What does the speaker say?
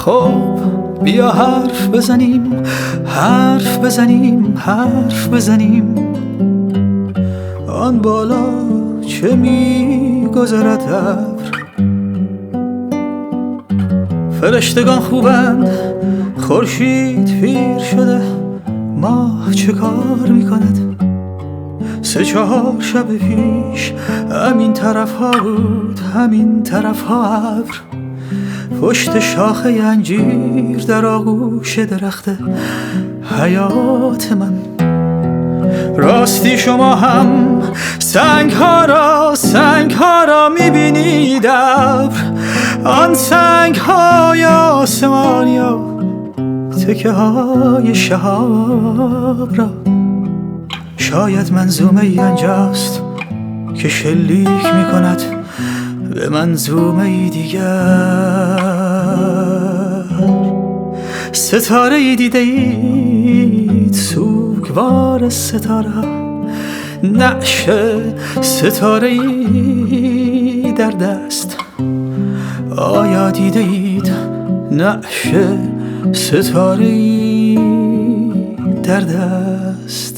خب بیا حرف بزنیم، حرف بزنیم، حرف بزنیم. آن بالا چه می‌گذرد ابر؟ فرشتگان خوبند، خورشید پیر شده، ماه چه کار می‌کند؟ 3-4 شب پیش همین طرف ها بود، همین طرف ها ابر. پشت شاخه انجیر در آغوش درخت حیات من. راستی شما هم سنگ ها را میبینید ابر؟ آن سنگ های آسمانی یا تکه های شهاب را. شاید منظومه ای آنجاست که شلیک میکند به منظومه ای دیگر. ستاره ای دیده اید، سوگوار ستاره، نعش ستاره ای در دست. آیا دیده اید نعش ستاره ای در دست؟